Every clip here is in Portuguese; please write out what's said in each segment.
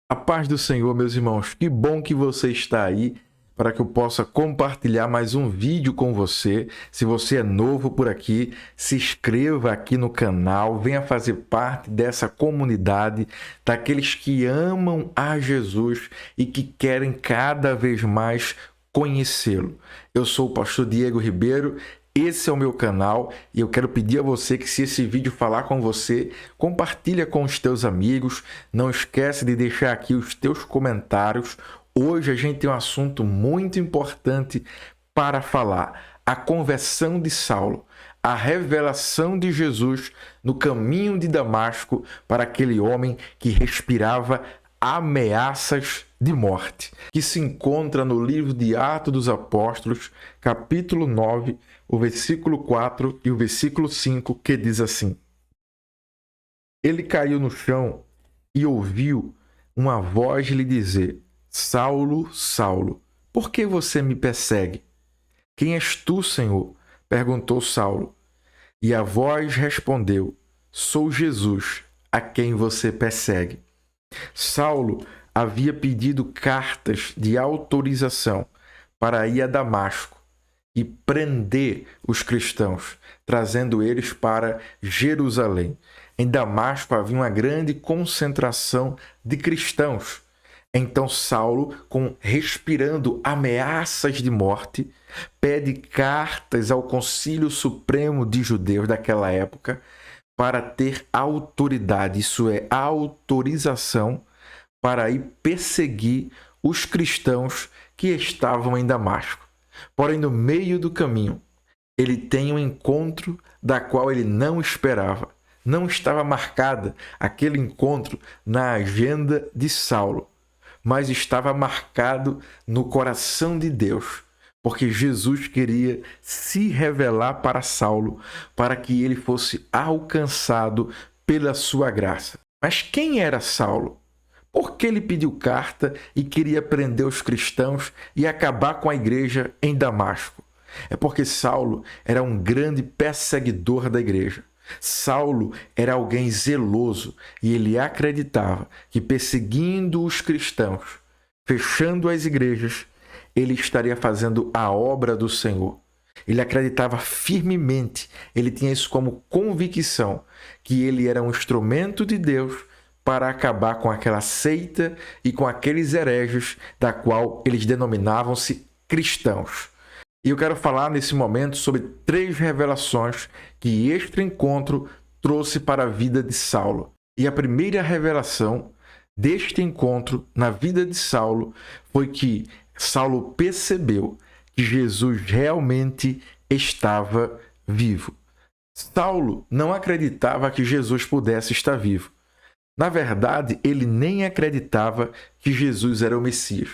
A paz do Senhor, meus irmãos, que bom que você está aí para que eu possa compartilhar mais um vídeo com você. Se você é novo por aqui, se inscreva aqui no canal, venha fazer parte dessa comunidade daqueles que amam a Jesus e que querem cada vez mais conhecê-lo. Eu sou o pastor Diego Ribeiro. Esse é o meu canal e eu quero pedir a você que, se esse vídeo falar com você, compartilha com os teus amigos. Não esquece de deixar aqui os teus comentários. Hoje a gente tem um assunto muito importante para falar: a conversão de Saulo, a revelação de Jesus no caminho de Damasco para aquele homem que respirava ameaças de morte, que se encontra no livro de Atos dos Apóstolos, capítulo 9, o versículo 4 e o versículo 5, que diz assim: Ele caiu no chão e ouviu uma voz lhe dizer: Saulo, Saulo, por que você me persegue? Quem és tu, Senhor? Perguntou Saulo. E a voz respondeu: Sou Jesus, a quem você persegue. Saulo havia pedido cartas de autorização para ir a Damasco e prender os cristãos, trazendo eles para Jerusalém. Em Damasco havia uma grande concentração de cristãos. Então Saulo, respirando ameaças de morte, pede cartas ao Concílio Supremo de Judeus daquela época para ter autoridade, isso é, autorização para ir perseguir os cristãos que estavam em Damasco. Porém, no meio do caminho, ele tem um encontro da qual ele não esperava. Não estava marcada aquele encontro na agenda de Saulo, mas estava marcado no coração de Deus, porque Jesus queria se revelar para Saulo, para que ele fosse alcançado pela sua graça. Mas quem era Saulo? Por que ele pediu carta e queria prender os cristãos e acabar com a igreja em Damasco? É porque Saulo era um grande perseguidor da igreja. Saulo era alguém zeloso e ele acreditava que, perseguindo os cristãos, fechando as igrejas, ele estaria fazendo a obra do Senhor. Ele acreditava firmemente, ele tinha isso como convicção, que ele era um instrumento de Deus para acabar com aquela seita e com aqueles hereges da qual eles denominavam-se cristãos. E eu quero falar nesse momento sobre 3 revelações que este encontro trouxe para a vida de Saulo. E a primeira revelação deste encontro na vida de Saulo foi que Saulo percebeu que Jesus realmente estava vivo. Saulo não acreditava que Jesus pudesse estar vivo. Na verdade, ele nem acreditava que Jesus era o Messias.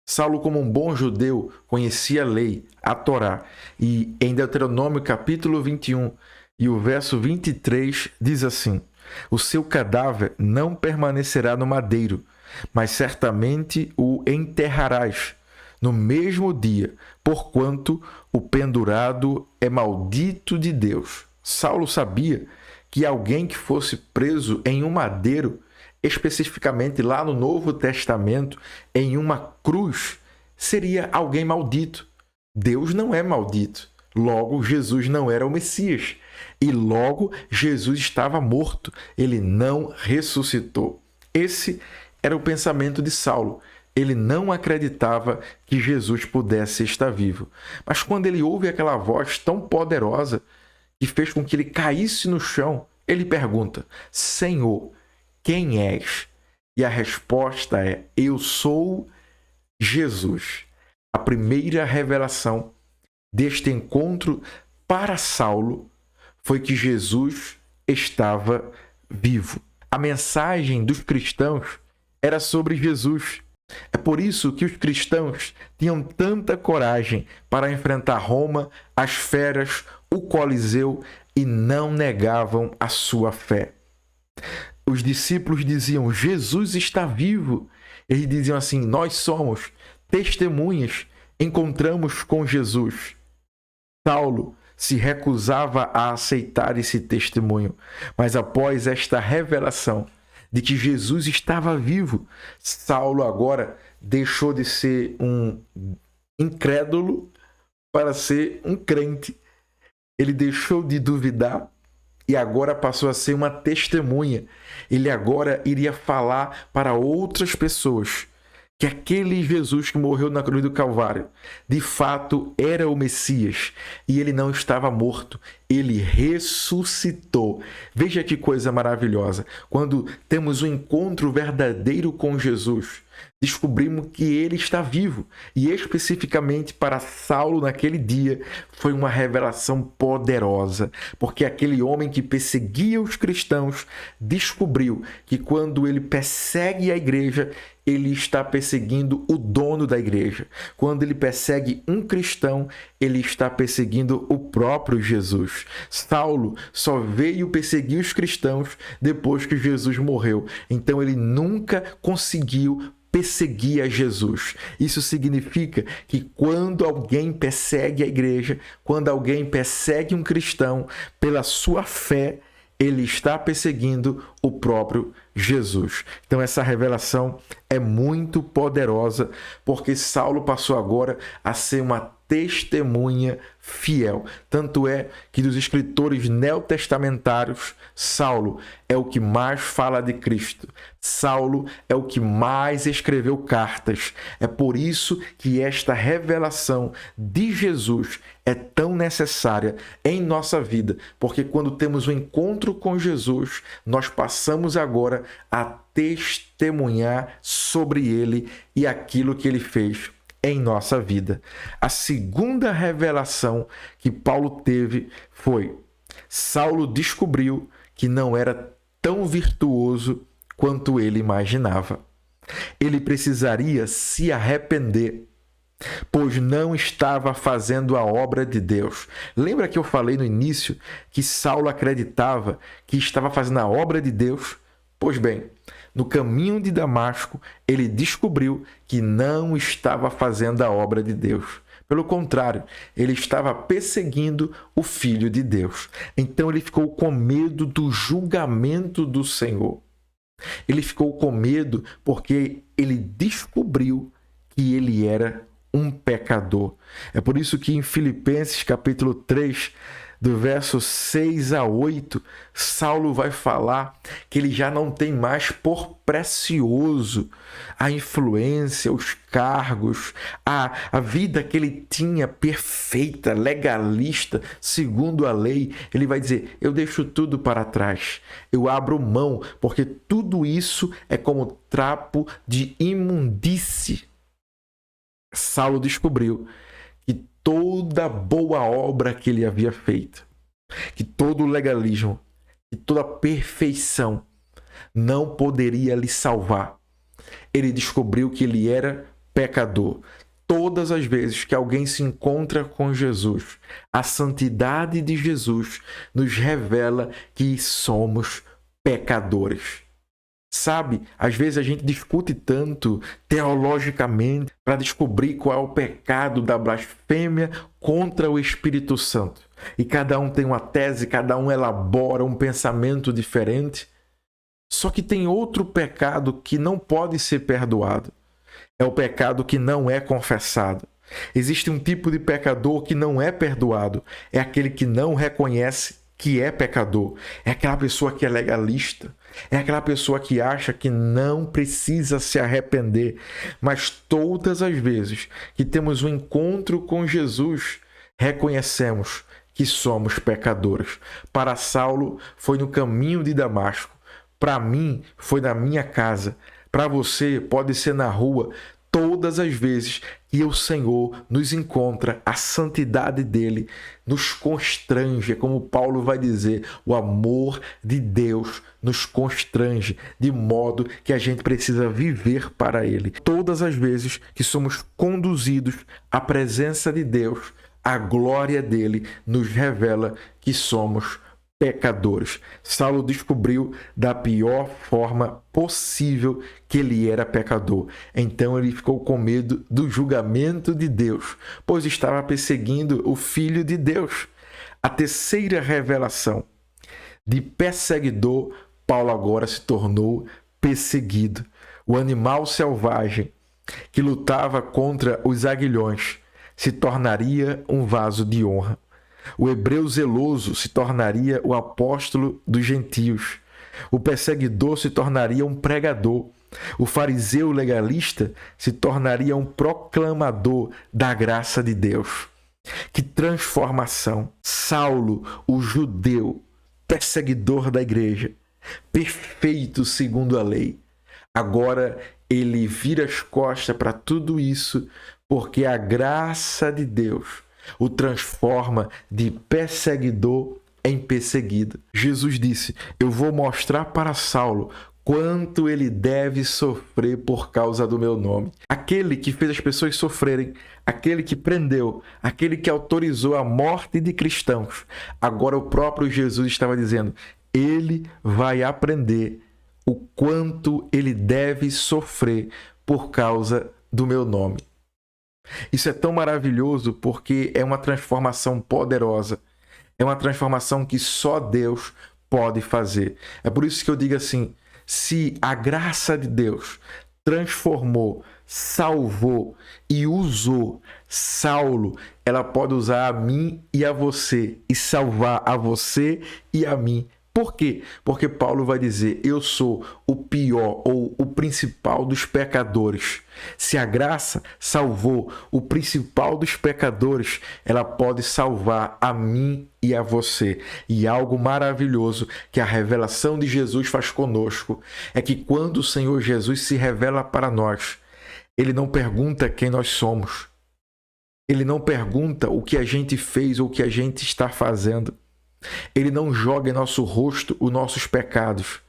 Saulo, como um bom judeu, conhecia a lei, a Torá, e em Deuteronômio capítulo 21 e o verso 23 diz assim: O seu cadáver não permanecerá no madeiro, mas certamente o enterrarás no mesmo dia, porquanto o pendurado é maldito de Deus. Saulo sabia que alguém que fosse preso em um madeiro, especificamente lá no Novo Testamento, em uma cruz, seria alguém maldito. Deus não é maldito. Logo, Jesus não era o Messias. E logo, Jesus estava morto. Ele não ressuscitou. Esse era o pensamento de Saulo. Ele não acreditava que Jesus pudesse estar vivo. Mas quando ele ouve aquela voz tão poderosa que fez com que ele caísse no chão, ele pergunta: Senhor, quem és? E a resposta é: eu sou Jesus. A primeira revelação deste encontro para Saulo foi que Jesus estava vivo. A mensagem dos cristãos era sobre Jesus. É por isso que os cristãos tinham tanta coragem para enfrentar Roma, as feras, o Coliseu e não negavam a sua fé. Os discípulos diziam: Jesus está vivo. Eles diziam assim: nós somos testemunhas, encontramos com Jesus. Saulo se recusava a aceitar esse testemunho, mas após esta revelação de que Jesus estava vivo. Saulo agora deixou de ser um incrédulo para ser um crente. Ele deixou de duvidar e agora passou a ser uma testemunha. Ele agora iria falar para outras pessoas que aquele Jesus que morreu na cruz do Calvário, de fato era o Messias, e ele não estava morto, ele ressuscitou. Veja que coisa maravilhosa. Quando temos um encontro verdadeiro com Jesus, descobrimos que ele está vivo. E especificamente para Saulo naquele dia foi uma revelação poderosa, porque aquele homem que perseguia os cristãos descobriu que quando ele persegue a igreja, ele está perseguindo o dono da igreja. Quando ele persegue um cristão, ele está perseguindo o próprio Jesus. Saulo só veio perseguir os cristãos depois que Jesus morreu. Então ele nunca conseguiu perseguir a Jesus. Isso significa que quando alguém persegue a igreja, quando alguém persegue um cristão pela sua fé, ele está perseguindo o próprio Jesus. Então essa revelação é muito poderosa, porque Saulo passou agora a ser uma testemunha fiel. Tanto é que dos escritores neotestamentários, Saulo é o que mais fala de Cristo. Saulo é o que mais escreveu cartas. É por isso que esta revelação de Jesus é tão necessária em nossa vida, porque quando temos um encontro com Jesus, nós passamos agora a testemunhar sobre ele e aquilo que ele fez em nossa vida. A segunda revelação que Paulo teve foi: Saulo descobriu que não era tão virtuoso quanto ele imaginava. Ele precisaria se arrepender, pois não estava fazendo a obra de Deus. Lembra que eu falei no início que Saulo acreditava que estava fazendo a obra de Deus? Pois bem, no caminho de Damasco, ele descobriu que não estava fazendo a obra de Deus. Pelo contrário, ele estava perseguindo o Filho de Deus. Então ele ficou com medo do julgamento do Senhor. Ele ficou com medo porque ele descobriu que ele era um pecador. É por isso que em Filipenses capítulo 3, do verso 6 a 8, Saulo vai falar que ele já não tem mais por precioso a influência, os cargos, a vida que ele tinha perfeita, legalista, segundo a lei. Ele vai dizer: eu deixo tudo para trás, eu abro mão, porque tudo isso é como trapo de imundície. Saulo descobriu que toda boa obra que ele havia feito, que todo legalismo, que toda perfeição não poderia lhe salvar. Ele descobriu que ele era pecador. Todas as vezes que alguém se encontra com Jesus, a santidade de Jesus nos revela que somos pecadores. Sabe, às vezes a gente discute tanto teologicamente para descobrir qual é o pecado da blasfêmia contra o Espírito Santo. E cada um tem uma tese, cada um elabora um pensamento diferente. Só que tem outro pecado que não pode ser perdoado. É o pecado que não é confessado. Existe um tipo de pecador que não é perdoado. É aquele que não reconhece que é pecador. É aquela pessoa que é legalista. É aquela pessoa que acha que não precisa se arrepender. Mas todas as vezes que temos um encontro com Jesus, reconhecemos que somos pecadores. Para Saulo, foi no caminho de Damasco. Para mim, foi na minha casa. Para você, pode ser na rua. Todas as vezes que o Senhor nos encontra, a santidade dele nos constrange, como Paulo vai dizer, o amor de Deus nos constrange, de modo que a gente precisa viver para ele. Todas as vezes que somos conduzidos à presença de Deus, a glória dele nos revela que somos pecadores. Saulo descobriu da pior forma possível que ele era pecador. Então ele ficou com medo do julgamento de Deus, pois estava perseguindo o Filho de Deus. A terceira revelação: de perseguidor, Paulo agora se tornou perseguido. O animal selvagem que lutava contra os aguilhões se tornaria um vaso de honra. O hebreu zeloso se tornaria o apóstolo dos gentios. O perseguidor se tornaria um pregador. O fariseu legalista se tornaria um proclamador da graça de Deus. Que transformação! Saulo, o judeu, perseguidor da igreja, perfeito segundo a lei. Agora ele vira as costas para tudo isso, porque a graça de Deus o transforma de perseguidor em perseguido. Jesus disse: eu vou mostrar para Saulo quanto ele deve sofrer por causa do meu nome. Aquele que fez as pessoas sofrerem, aquele que prendeu, aquele que autorizou a morte de cristãos. Agora o próprio Jesus estava dizendo: ele vai aprender o quanto ele deve sofrer por causa do meu nome. Isso é tão maravilhoso porque é uma transformação poderosa. É uma transformação que só Deus pode fazer. É por isso que eu digo assim: se a graça de Deus transformou, salvou e usou Saulo, ela pode usar a mim e a você e salvar a você e a mim. Por quê? Porque Paulo vai dizer: eu sou o pior ou o principal dos pecadores. Se a graça salvou o principal dos pecadores, ela pode salvar a mim e a você. E algo maravilhoso que a revelação de Jesus faz conosco é que quando o Senhor Jesus se revela para nós, ele não pergunta quem nós somos. Ele não pergunta o que a gente fez ou o que a gente está fazendo. Ele não joga em nosso rosto os nossos pecados.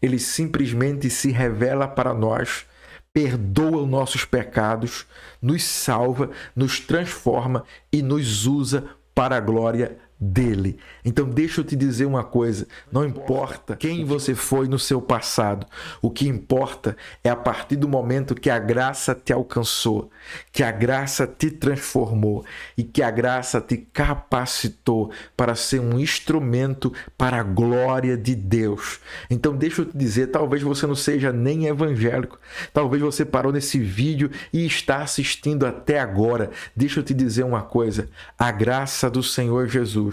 Ele simplesmente se revela para nós, perdoa os nossos pecados, nos salva, nos transforma e nos usa para a glória dele. Então deixa eu te dizer uma coisa: não importa quem você foi no seu passado, o que importa é a partir do momento que a graça te alcançou, que a graça te transformou e que a graça te capacitou para ser um instrumento para a glória de Deus. Então deixa eu te dizer, talvez você não seja nem evangélico, talvez você parou nesse vídeo e está assistindo até agora. Deixa eu te dizer uma coisa: a graça do Senhor Jesus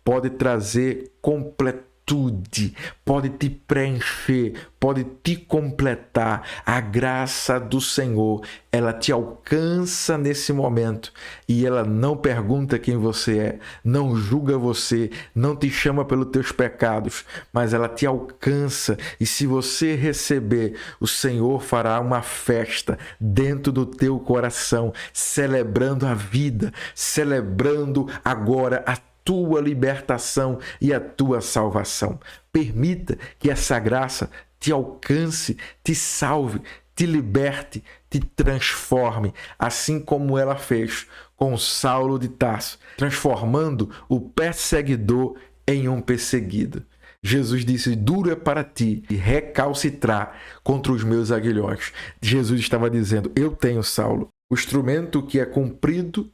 pode trazer completude, pode te preencher, pode te completar. A graça do Senhor, ela te alcança nesse momento e ela não pergunta quem você é, não julga você, não te chama pelos teus pecados, mas ela te alcança. E se você receber, o Senhor fará uma festa dentro do teu coração, celebrando a vida, celebrando agora a tua libertação e a tua salvação. Permita que essa graça te alcance, te salve, te liberte, te transforme, assim como ela fez com Saulo de Tarso, transformando o perseguidor em um perseguido. Jesus disse: duro é para ti recalcitrar contra os meus aguilhões. Jesus estava dizendo: eu tenho, Saulo, o instrumento que é comprido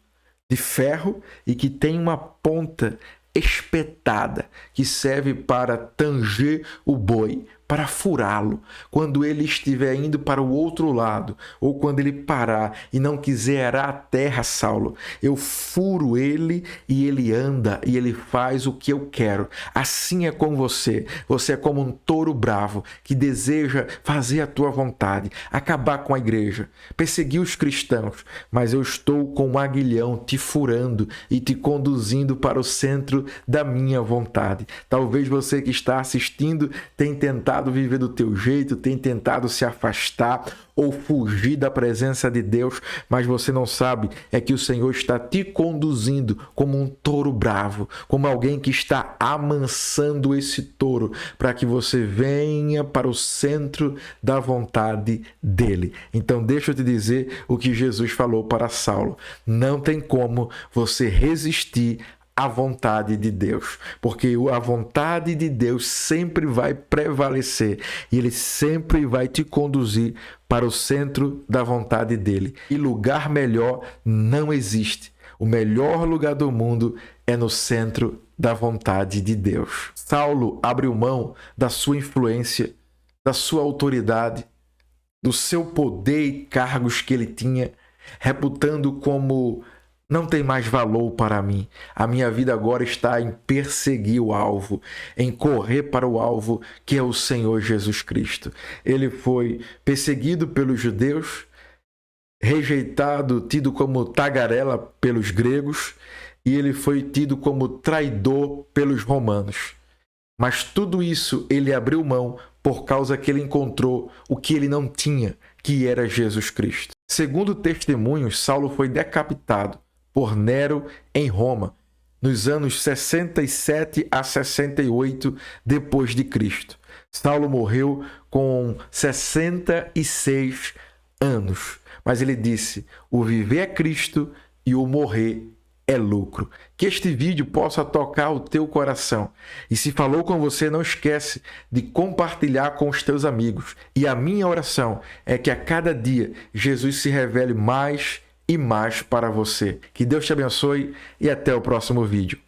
de ferro e que tem uma ponta espetada que serve para tanger o boi, para furá-lo. Quando ele estiver indo para o outro lado, ou quando ele parar e não quiser arar a terra, Saulo, eu furo ele e ele anda e ele faz o que eu quero. Assim é com você. Você é como um touro bravo que deseja fazer a tua vontade, acabar com a igreja, perseguir os cristãos, mas eu estou com um aguilhão te furando e te conduzindo para o centro da minha vontade. Talvez você que está assistindo tenha tentado viver do teu jeito, tem tentado se afastar ou fugir da presença de Deus, mas você não sabe é que o Senhor está te conduzindo como um touro bravo, como alguém que está amansando esse touro para que você venha para o centro da vontade dele. Então deixa eu te dizer o que Jesus falou para Saulo: não tem como você resistir a vontade de Deus, porque a vontade de Deus sempre vai prevalecer e ele sempre vai te conduzir para o centro da vontade dele. E lugar melhor não existe. O melhor lugar do mundo é no centro da vontade de Deus. Saulo abriu mão da sua influência, da sua autoridade, do seu poder e cargos que ele tinha, reputando como não tem mais valor para mim. A minha vida agora está em perseguir o alvo, em correr para o alvo que é o Senhor Jesus Cristo. Ele foi perseguido pelos judeus, rejeitado, tido como tagarela pelos gregos, e ele foi tido como traidor pelos romanos. Mas tudo isso ele abriu mão por causa que ele encontrou o que ele não tinha, que era Jesus Cristo. Segundo testemunhos, Saulo foi decapitado por Nero em Roma, nos anos 67 a 68 depois de Cristo. Saulo morreu com 66 anos, mas ele disse: o viver é Cristo e o morrer é lucro. Que este vídeo possa tocar o teu coração. E se falou com você, não esquece de compartilhar com os teus amigos. E a minha oração é que a cada dia Jesus se revele mais e mais para você. Que Deus te abençoe e até o próximo vídeo.